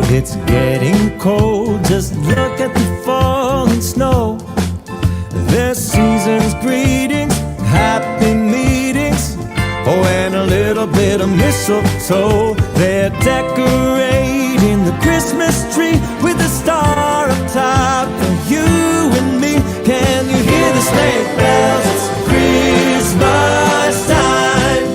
It's getting cold, just look at the falling snow. There's season's greetings, happy meetings, oh, and a little bit of mistletoe. They're decorating the Christmas tree with a star up top for you and me. Can you hear the sleigh bells? It's Christmas time.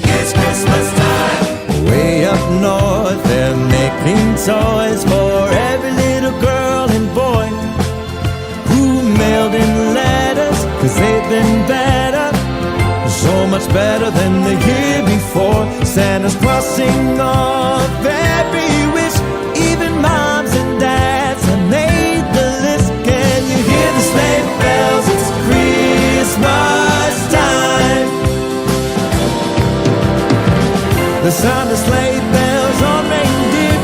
It's Christmas time. Way up north, they're making toys for every little girl and boy who mailed in letters, 'cause they've been better, so much better than the year before. Santa's crossing off every wish, even moms and dads have made the list. Can you hear the sleigh bells? It's Christmas time. The sound of sleigh bells on reindeer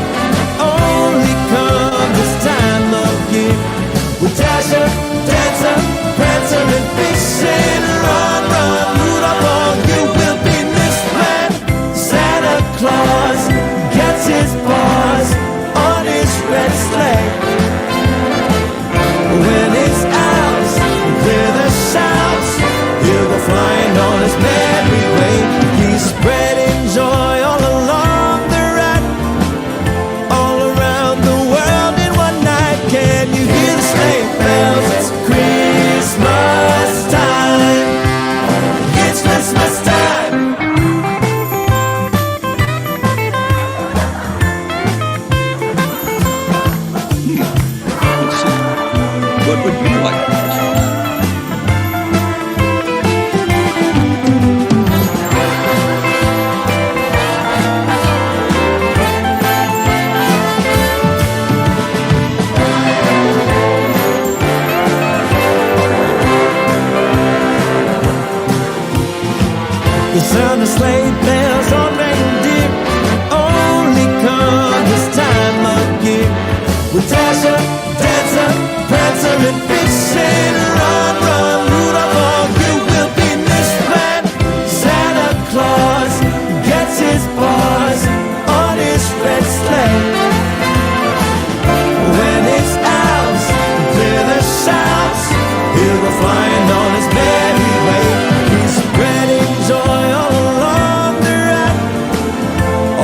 only come this time of year. With Dasher, Dancer, Prancer, and Vixen, run, run, Rudolph, all you will be missed when Santa Claus gets his paws on his red sleigh. When it's ours, clear the shouts, he'll go flying on his merry way. He's spreading joy all along the ride, all around the world in one night. Can you hear the sleigh bells? It's Christmas time. It's Christmas time. What would you like? The sound of sleigh bells on reindeer only come this time of year. With Dasher, Dancer, Prancer, and Vixen, run, run, Rudolph, all you will be missed when Santa Claus gets his paws on his red sleigh. When it's ours, clear the shouts, he'll go flying on his merry way. He's spreading joy all along the ride,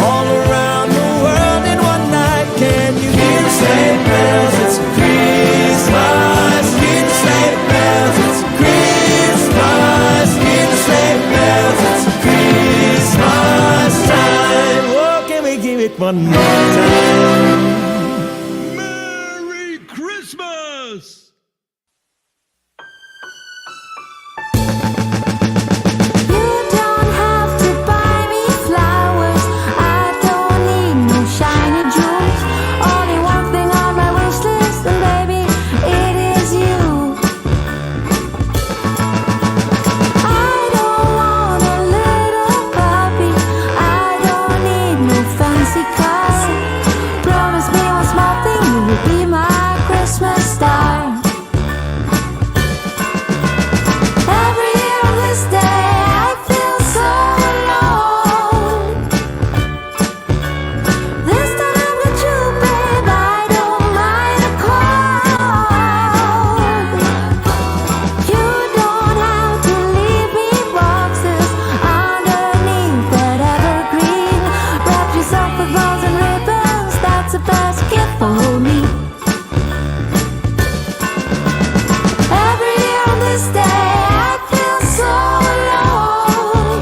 all around the world in one night. Can you hear the sleigh bells? It's Christmas. Hear the sleigh bells? It's Christmas. Hear the sleigh bells? It's Christmas time. Oh, can we give it one more time? Merry Christmas! You don't have to buy me flowers. I don't need no shiny jewels. Only one thing on my wish list, and baby, it is you. I don't want a little puppy. I don't need no fancy car. Promise me one small thing, you will be my Christmas star. Every year on this day, I feel so alone. This time I'm with you, babe. I don't mind the cold. You don't have to leave me boxes underneath that evergreen. Wrap yourself with bows and ribbons. That's the best gift for me. Every year on this day, I feel so alone.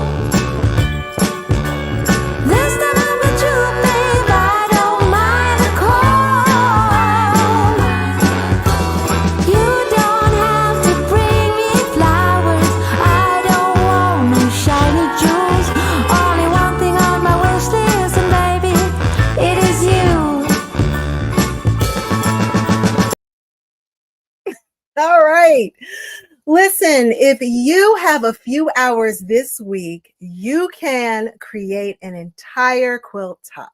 This time I'm with you, babe. I don't mind the cold. You don't have to bring me flowers. I don't want no shiny jewels. Only one thing on my wish list, and baby, it is you. All right. Listen, if you have a few hours this week, you can create an entire quilt top.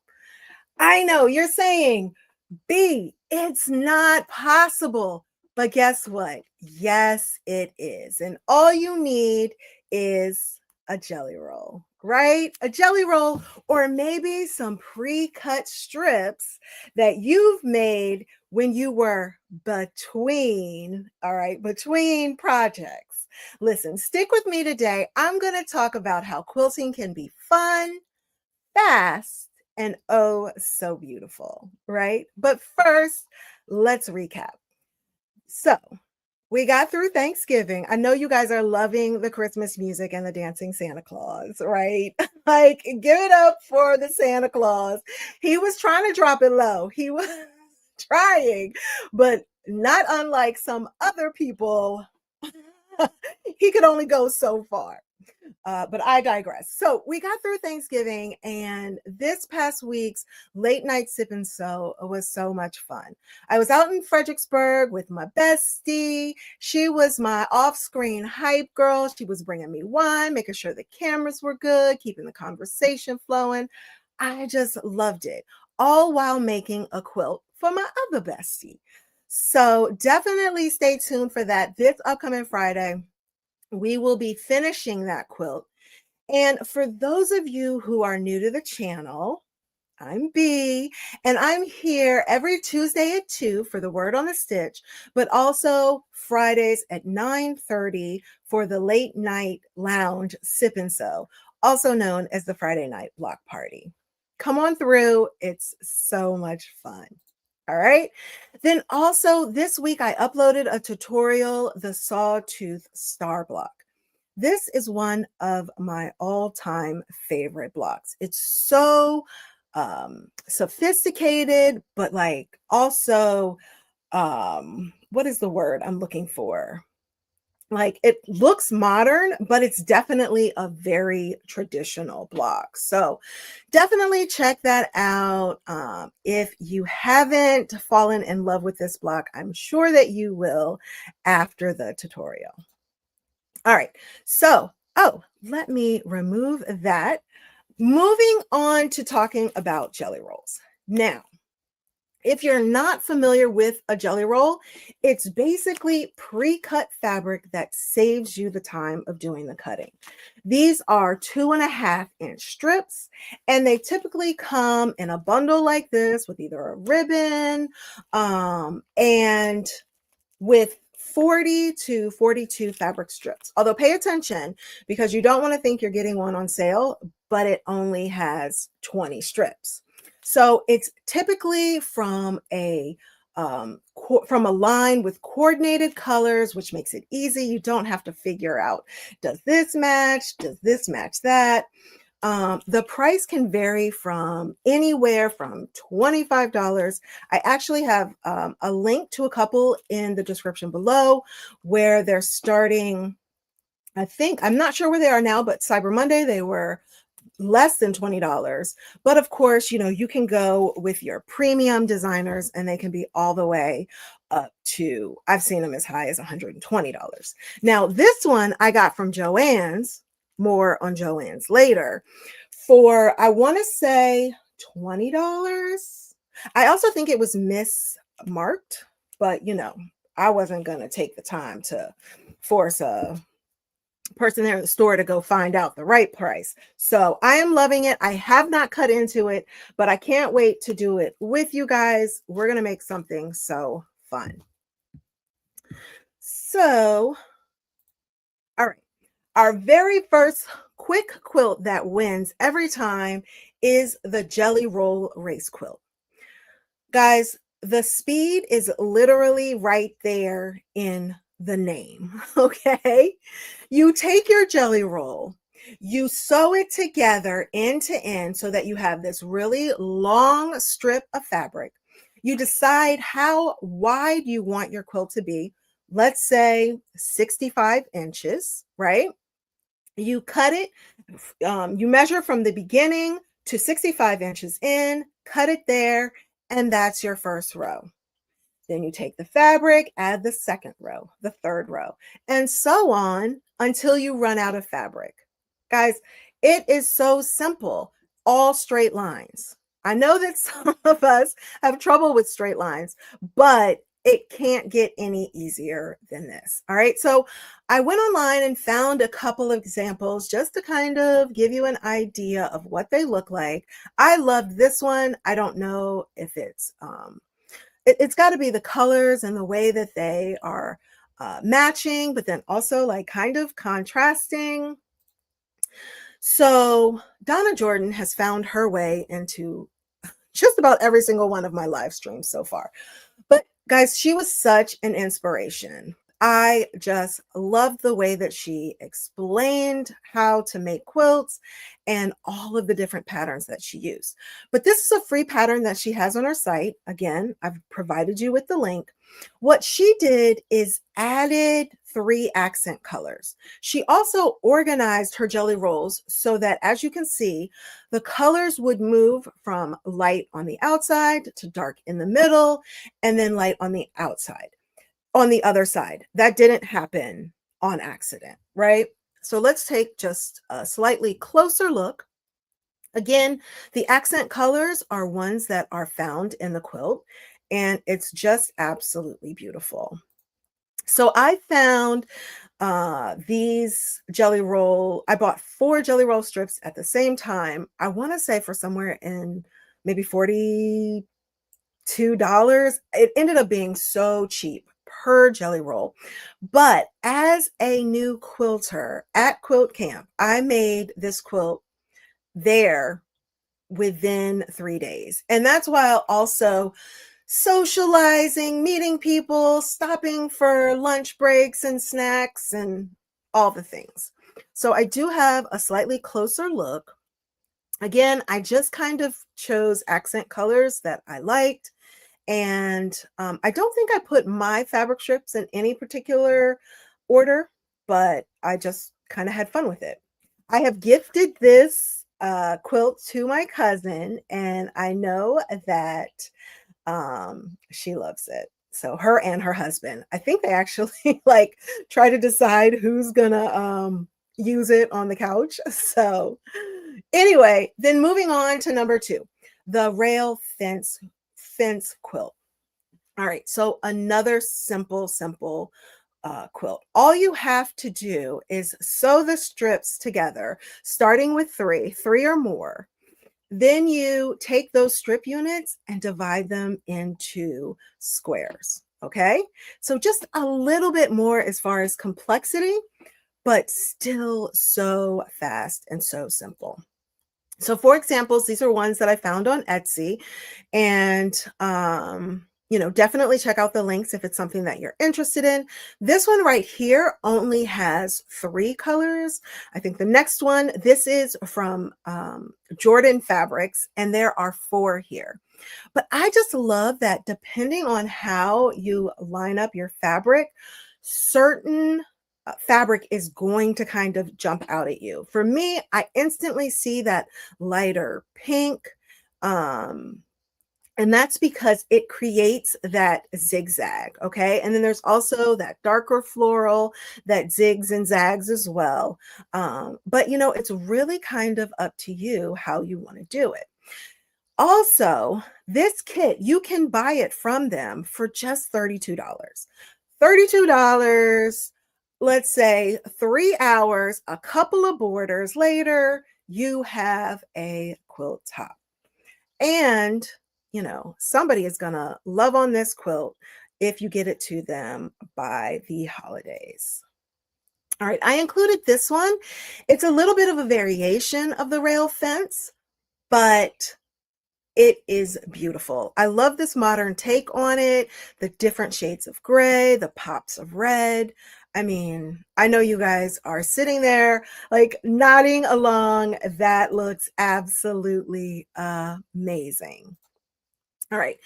I know you're saying, B, it's not possible. But guess what? Yes, it is. And all you need is a jelly roll. right? A jelly roll, or maybe some pre-cut strips that you've made when you were between, all right, between projects. Listen, stick with me today. I'm going to talk about how quilting can be fun, fast, and oh so beautiful, right? But first, let's recap. So, we got through Thanksgiving. I know you guys are loving the Christmas music and the dancing Santa Claus, right? Like, give it up for the Santa Claus. He was trying to drop it low. He was trying, but not unlike some other people, he could only go so far. But I digress. So we got through Thanksgiving, and this past week's late night sip and sew was so much fun. I was out in Fredericksburg with my bestie. She was my off-screen hype girl. She was bringing me wine, making sure the cameras were good, keeping the conversation flowing. I just loved it, all while making a quilt for my other bestie. So definitely stay tuned for that this upcoming Friday. We will be finishing that quilt. And for those of you who are new to the channel, I'm B, and I'm here every Tuesday at 2 for the Word on the Stitch, but also Fridays at 9:30 for the late night lounge sip and sew, also known as the Friday night block party. Come on through. It's so much fun. All right. Then also this week I uploaded a tutorial, the Sawtooth Star Block. This is one of my all-time favorite blocks. It's so sophisticated, but like also, what is the word I'm looking for? Like, it looks modern, but it's definitely a very traditional block. So definitely check that out. If you haven't fallen in love with this block, I'm sure that you will after the tutorial. All right. So, let me remove that. Moving on to talking about jelly rolls. Now, if you're not familiar with a jelly roll, it's basically pre-cut fabric that saves you the time of doing the cutting. These are 2.5-inch strips, and they typically come in a bundle like this with either a ribbon and with 40 to 42 fabric strips. Although pay attention, because you don't want to think you're getting one on sale, but it only has 20 strips. So it's typically from a line with coordinated colors, which makes it easy. You don't have to figure out, does this match? Does this match that? The price can vary from anywhere from $25. I actually have a link to a couple in the description below where they're starting. I'm not sure where they are now, but Cyber Monday, they were less than $20. But of course, you can go with your premium designers and they can be all the way up to, I've seen them as high as $120. Now, this one I got from Joann's, more on Joann's later, for, I want to say $20. I also think it was mismarked, but I wasn't going to take the time to force a person there in the store to go find out the right price. So I am loving it. I have not cut into it, but I can't wait to do it with you guys. We're going to make something so fun. So, all right. Our very first quick quilt that wins every time is the Jelly Roll Race Quilt. Guys, the speed is literally right there in the name, okay? You take your jelly roll, you sew it together end to end so that you have this really long strip of fabric. You decide how wide you want your quilt to be. Let's say 65 inches, right? You cut it, you measure from the beginning to 65 inches in, cut it there, and that's your first row. Then you take the fabric, add the second row, the third row, and so on until you run out of fabric. Guys, it is so simple, all straight lines. I know that some of us have trouble with straight lines, but It can't get any easier than this. All right. So I went online and found a couple of examples just to kind of give you an idea of what they look like. I loved this one. I don't know if it's got to be the colors and the way that they are matching, but then also like kind of contrasting. So Donna Jordan has found her way into just about every single one of my live streams so far. But guys, she was such an inspiration. I just loved the way that she explained how to make quilts and all of the different patterns that she used. But this is a free pattern that she has on her site. Again, I've provided you with the link. What she did is added 3 accent colors. She also organized her jelly rolls so that, as you can see, the colors would move from light on the outside to dark in the middle, and then light on the outside, on the other side. That didn't happen on accident, right? So let's take just a slightly closer look. Again, the accent colors are ones that are found in the quilt, and it's just absolutely beautiful. So I found these jelly roll, I bought 4 jelly roll strips at the same time. I want to say for somewhere in maybe $42. It ended up being so cheap per jelly roll. But as a new quilter at Quilt Camp, I made this quilt there within 3 days. And that's while also socializing, meeting people, stopping for lunch breaks and snacks and all the things. So I do have a slightly closer look. Again, I just kind of chose accent colors that I liked. And I don't think I put my fabric strips in any particular order, but I just kind of had fun with it. I have gifted this quilt to my cousin, and I know that she loves it. So her and her husband, I think they actually like try to decide who's gonna use it on the couch. So anyway, then moving on to number 2, the rail fence quilt. All right, so another simple quilt. All you have to do is sew the strips together, starting with 3 or more. Then you take those strip units and divide them into squares. Okay, so just a little bit more as far as complexity, but still so fast and so simple. So for examples, these are ones that I found on Etsy, and definitely check out the links if it's something that you're interested in. This one right here only has 3 colors. I think the next one, this is from Jordan Fabrics, and there are 4 here. But I just love that depending on how you line up your fabric, certain fabric is going to kind of jump out at you. For me, I instantly see that lighter pink, and that's because it creates that zigzag, okay? And then there's also that darker floral that zigs and zags as well. But it's really kind of up to you how you want to do it. Also, this kit, you can buy it from them for just $32. $32, let's say 3 hours, a couple of borders later, you have a quilt top. And somebody is going to love on this quilt if you get it to them by the holidays. All right, I included this one. It's a little bit of a variation of the rail fence, but it is beautiful. I love this modern take on it, the different shades of gray, the pops of red. I mean, I know you guys are sitting there like nodding along. That looks absolutely amazing. All right.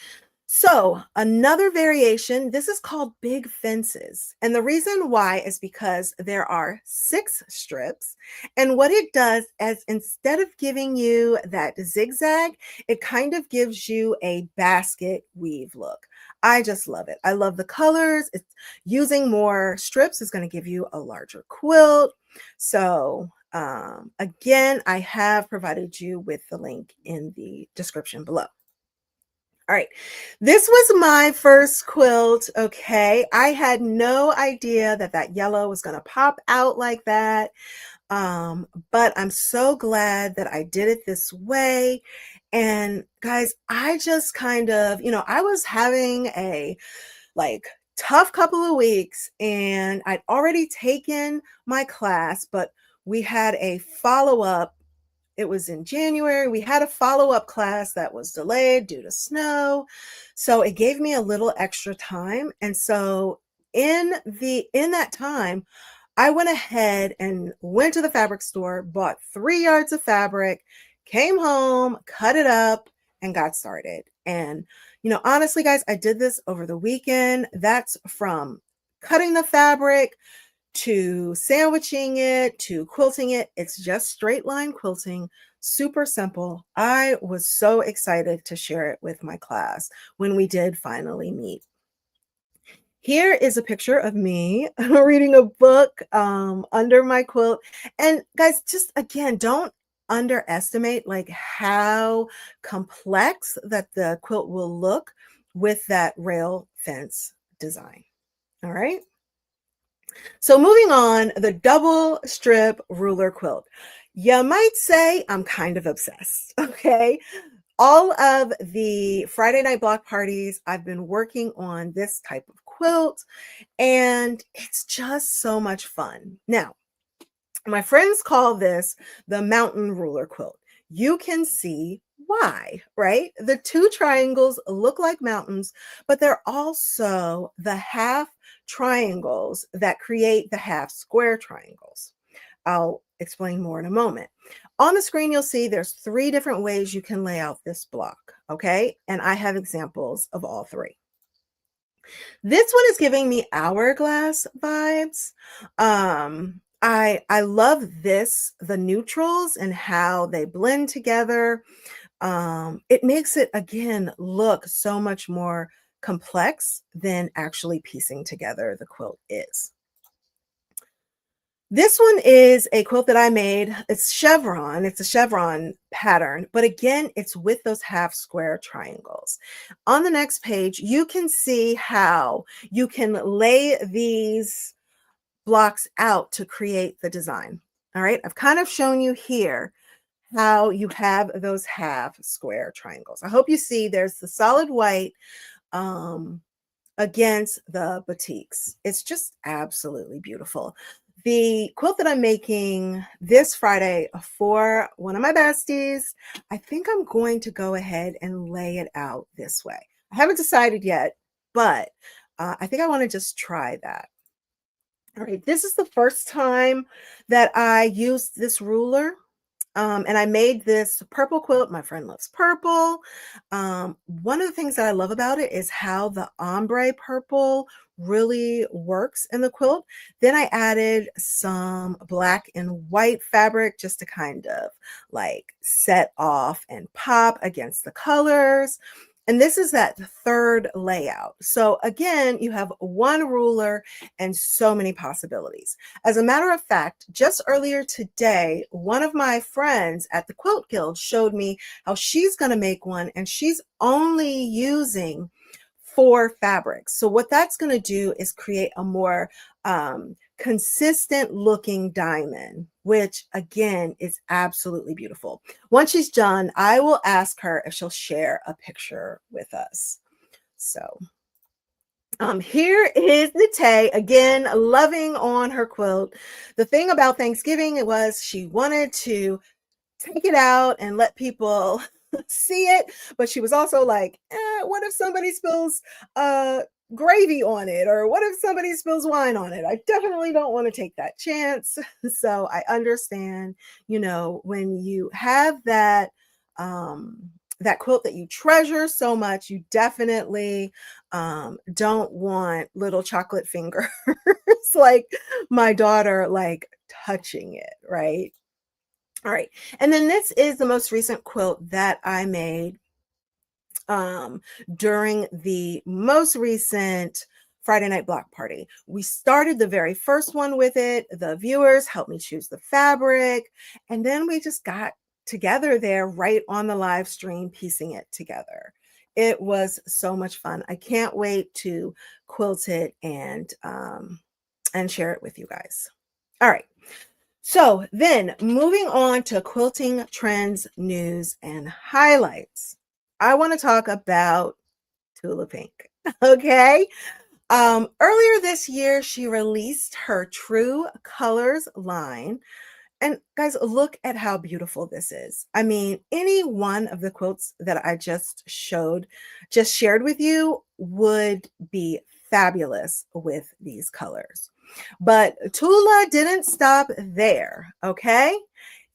So another variation, this is called big fences. And the reason why is because there are 6 strips. And what it does is instead of giving you that zigzag, it kind of gives you a basket weave look. I just love it. I love the colors. It's using more strips is going to give you a larger quilt. So again, I have provided you with the link in the description below. All right. This was my first quilt. Okay. I had no idea that that yellow was going to pop out like that. But I'm so glad that I did it this way. And guys, I just kind of, I was having a like tough couple of weeks and I'd already taken my class, but we had a follow-up. It was in January. We had a follow-up class that was delayed due to snow. So it gave me a little extra time. And so in that time, I went ahead and went to the fabric store, bought 3 yards of fabric, came home, cut it up, and got started. And, honestly, guys, I did this over the weekend. That's from cutting the fabric to sandwiching it to quilting it. It's just straight line quilting, super simple. I was so excited to share it with my class when we did finally meet. Here is a picture of me reading a book under my quilt. And guys, just again, don't underestimate like how complex that the quilt will look with that rail fence design. All right. So moving on, the double strip ruler quilt. You might say I'm kind of obsessed. Okay. All of the Friday night block parties, I've been working on this type of quilt, and it's just so much fun. Now, my friends call this the mountain ruler quilt. You can see why, right? The two triangles look like mountains, but they're also the half triangles that create the half square triangles. I'll explain more in a moment. On the screen, you'll see there's 3 different ways you can lay out this block, okay? And I have examples of all 3. This one is giving me hourglass vibes. I love this, the neutrals and how they blend together. It makes it, again, look so much more complex than actually piecing together the quilt is. This one is a quilt that I made. It's chevron. It's a chevron pattern, but again, it's with those half square triangles. On the next page, you can see how you can lay these blocks out to create the design. All right, I've kind of shown you here how you have those half square triangles. I hope you see there's the solid white against the batiks. It's just absolutely beautiful. The quilt that I'm making this Friday for one of my besties, I think I'm going to go ahead and lay it out this way. I haven't decided yet, but I think I want to just try that. All right, this is the first time that I used this ruler. And I made this purple quilt. My friend loves purple. One of the things that I love about it is how the ombre purple really works in the quilt. Then I added some black and white fabric just to kind of like set off and pop against the colors. And this is that 3rd layout. So again, you have one ruler and so many possibilities. As a matter of fact, just earlier today, one of my friends at the Quilt Guild showed me how she's going to make one, and she's only using 4 fabrics. So what that's going to do is create a more consistent looking diamond, which again is absolutely beautiful. Once she's done, I will ask her if she'll share a picture with us. So here is Nate, again, loving on her quilt. The thing about Thanksgiving was she wanted to take it out and let people see it, but she was also like, what if somebody spills gravy on it, or what if somebody spills wine on it? I definitely don't want to take that chance. So I understand, when you have that that quilt that you treasure so much, you definitely don't want little chocolate fingers like my daughter like touching it, right? All right. And then this is the most recent quilt that I made during the most recent Friday night block party. We started the very first one with it. The viewers helped me choose the fabric, and then we just got together there right on the live stream, piecing it together. It was so much fun. I can't wait to quilt it and share it with you guys. All right. So then moving on to quilting trends, news, and highlights. I want to talk about Tula Pink. Okay. Earlier this year, she released her True Colors line. And guys, look at how beautiful this is. I mean, any one of the quilts that I just shared with you would be fabulous with these colors. But Tula didn't stop there, okay?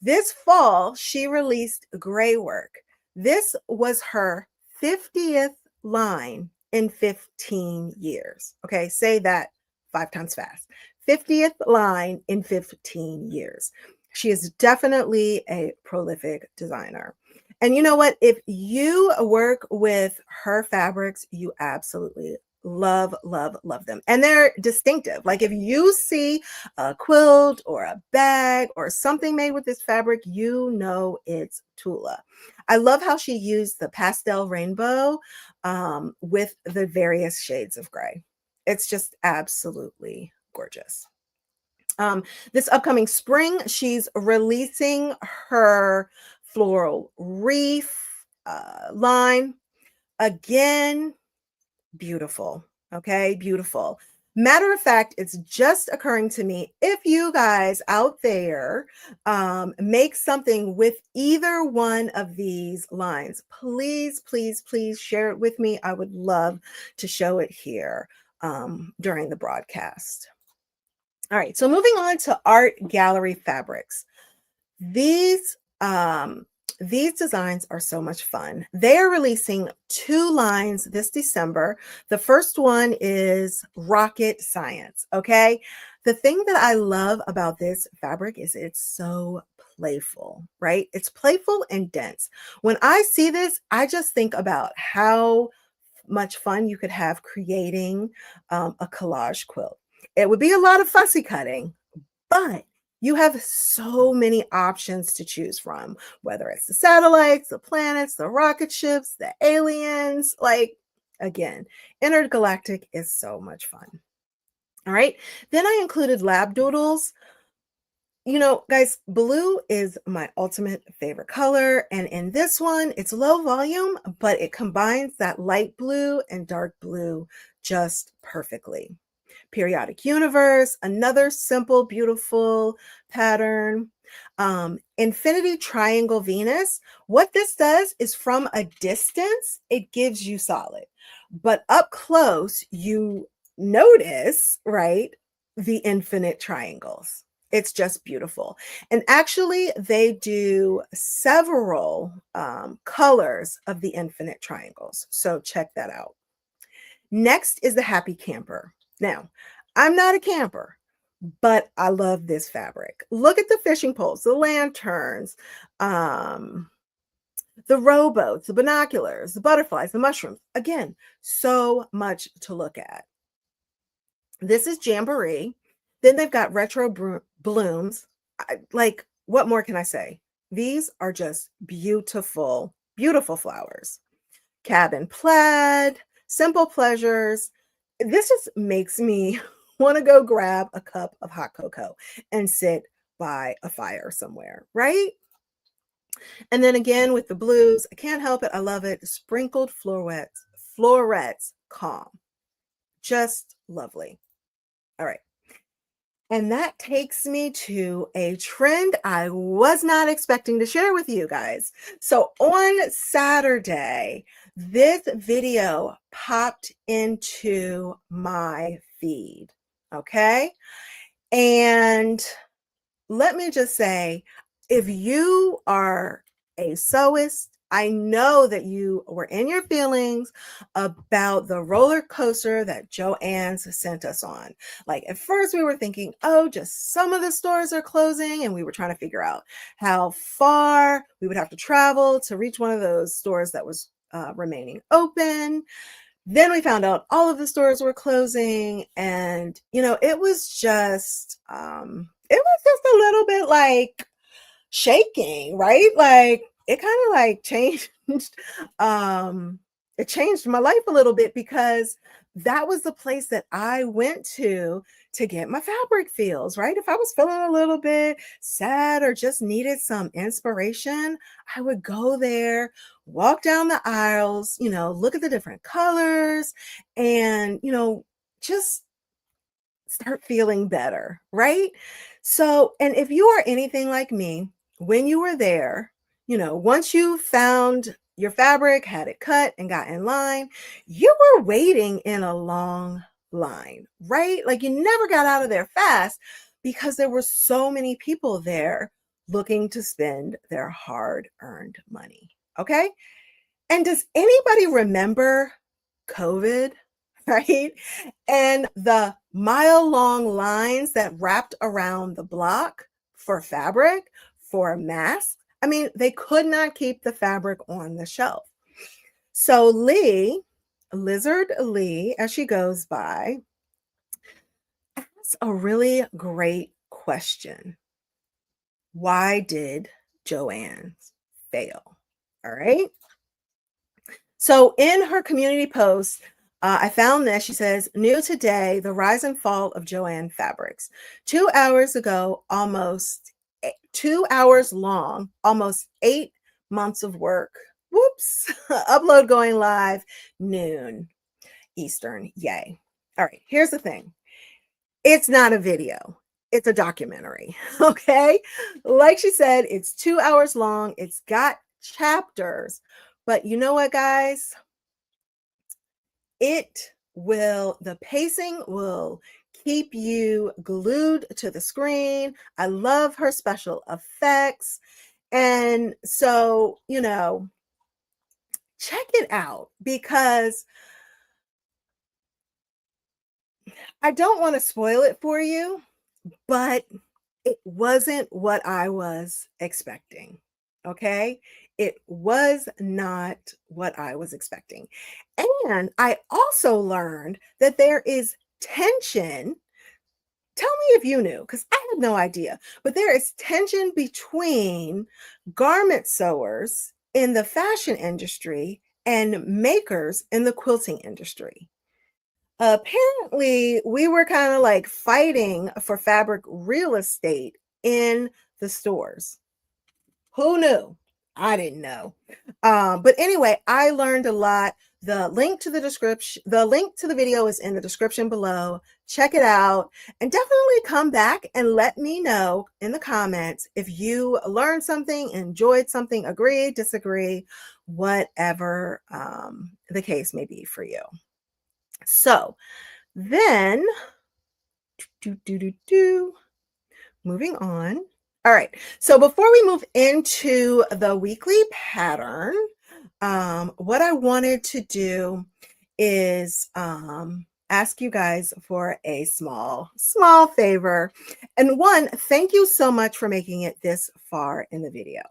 This fall, she released Gray Work. This was her 50th line in 15 years. Okay, say that 5 times fast. 50th line in 15 years. She is definitely a prolific designer. And you know what? If you work with her fabrics, you absolutely love, love, love them. And they're distinctive. Like if you see a quilt or a bag or something made with this fabric, you know it's Tula. I love how she used the pastel rainbow with the various shades of gray. It's just absolutely gorgeous. This upcoming spring, she's releasing her floral reef line. Again, beautiful. Okay, beautiful. Matter of fact, it's just occurring to me, if you guys out there make something with either one of these lines, please, please, please share it with me. I would love to show it here during the broadcast. All right, so moving on to art gallery fabrics. These designs are so much fun. They are releasing 2 lines this December. The first one is Rocket Science, okay? The thing that I love about this fabric is it's so playful, right? It's playful and dense. When I see this, I just think about how much fun you could have creating a collage quilt. It would be a lot of fussy cutting, but you have so many options to choose from, whether it's the satellites, the planets, the rocket ships, the aliens. Like, again, intergalactic is so much fun. All right. Then I included lab doodles. You know, guys, blue is my ultimate favorite color. And in this one, it's low volume, but it combines that light blue and dark blue just perfectly. Periodic universe, another simple, beautiful pattern. Infinity triangle Venus. What this does is from a distance, it gives you solid, but up close, you notice, right, the infinite triangles. It's just beautiful. And actually, they do several colors of the infinite triangles. So check that out. Next is the Happy Camper. Now, I'm not a camper, but I love this fabric. Look at the fishing poles, the lanterns, the rowboats, the binoculars, the butterflies, the mushrooms. Again, so much to look at. This is Jamboree. Then they've got retro blooms. Like, what more can I say? These are just beautiful, beautiful flowers. Cabin plaid, simple pleasures. This just makes me want to go grab a cup of hot cocoa and sit by a fire somewhere, right? And then again with the blues, I can't help it. I love it. Sprinkled florets, calm. Just lovely. All right. And that takes me to a trend I was not expecting to share with you guys. So on Saturday, this video popped into my feed, okay? And let me just say, if you are a sewist, I know that you were in your feelings about the roller coaster that Joann's sent us on. Like at first we were thinking, oh, just some of the stores are closing, and we were trying to figure out how far we would have to travel to reach one of those stores that was remaining open. Then we found out all of the stores were closing, and it was just a little bit like shaking, right? Like it kind of like changed it changed my life a little bit because that was the place that I went to get my fabric feels, right? If I was feeling a little bit sad or just needed some inspiration, I would go there, walk down the aisles, look at the different colors and, just start feeling better, right? So, and if you are anything like me, when you were there, once you found your fabric, had it cut and got in line, you were waiting in a long line, right? Like you never got out of there fast because there were so many people there looking to spend their hard-earned money. Okay? And does anybody remember COVID, right? And the mile-long lines that wrapped around the block for fabric, for masks? I mean, they could not keep the fabric on the shelf. So Lee, Lizard Lee, as she goes by, asks a really great question. Why did Joann's fail? All right. So in her community post, I found this. She says, new today, the rise and fall of Joann Fabrics. 2 hours ago, almost 2 hours long, almost 8 months of work. Whoops. Upload going live noon Eastern. Yay. All right. Here's the thing. It's not a video. It's a documentary. Okay. Like she said, it's 2 hours long. It's got chapters. But you know what, guys? The pacing will keep you glued to the screen. I love her special effects. And so, check it out because I don't want to spoil it for you, but it wasn't what I was expecting. Okay. It was not what I was expecting. And I also learned that there is tension. Tell me if you knew, because I had no idea, but there is tension between garment sewers in the fashion industry and makers in the quilting industry. Apparently, we were kind of like fighting for fabric real estate in the stores. Who knew? I didn't know. But anyway, I learned a lot. The link to the video is in the description below. Check it out and definitely come back and let me know in the comments if you learned something, enjoyed something, agree, disagree, whatever the case may be for you. So then, moving on. All right. So before we move into the weekly pattern, what I wanted to do is ask you guys for a small favor. And one, thank you so much for making it this far in the video.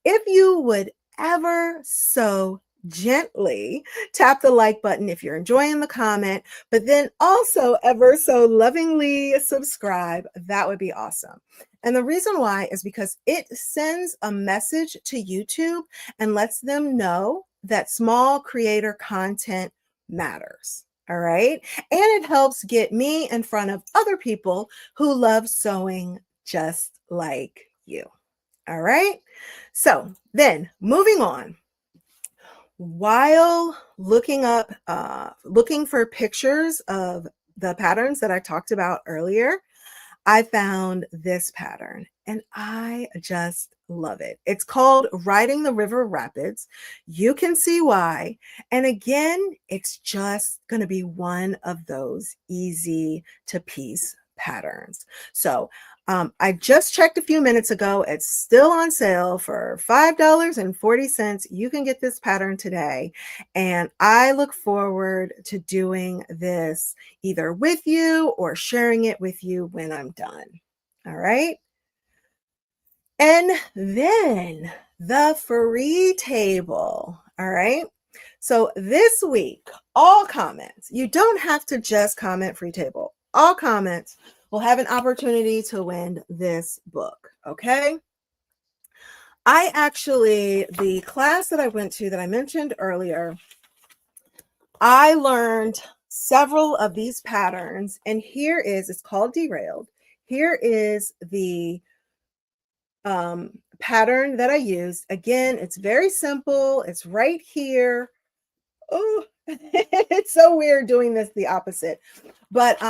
If you would ever so gently tap the like button if you're enjoying the comment, but then also ever so lovingly subscribe, that would be awesome. And the reason why is because it sends a message to YouTube and lets them know that small creator content matters. All right. And it helps get me in front of other people who love sewing just like you. All right. So then moving on. While looking for pictures of the patterns that I talked about earlier, I found this pattern and I just love it. It's called Riding the River Rapids. You can see why. And again, it's just going to be one of those easy to piece patterns. So I just checked a few minutes ago. It's still on sale for $5.40. You can get this pattern today. And I look forward to doing this either with you or sharing it with you when I'm done. All right. And then the free table. All right. So this week, all comments, you don't have to just comment free table. All comments will have an opportunity to win this book. Okay. The class that I went to that I mentioned earlier, I learned several of these patterns, and here is, it's called Derailed. Here is the pattern that I used. Again, it's very simple. It's right here. Oh, it's so weird doing this the opposite. But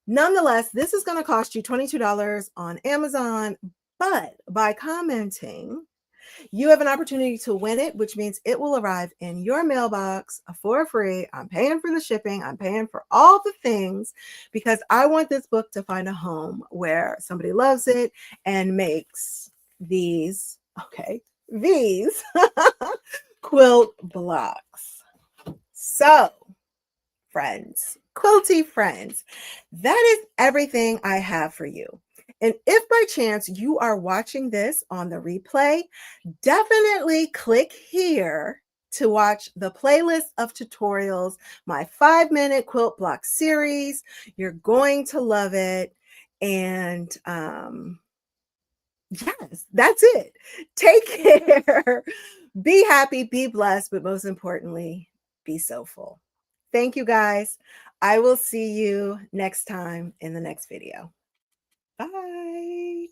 nonetheless, this is going to cost you $22 on Amazon. But by commenting, you have an opportunity to win it, which means it will arrive in your mailbox for free. I'm paying for the shipping. I'm paying for all the things because I want this book to find a home where somebody loves it and makes these, okay, these quilt blocks. So, friends, quilty friends, that is everything I have for you. And if by chance you are watching this on the replay, definitely click here to watch the playlist of tutorials, my 5-minute quilt block series. You're going to love it. And yes, that's it. Take care. Be happy, be blessed, but most importantly, be soulful. Thank you guys. I will see you next time in the next video. Bye.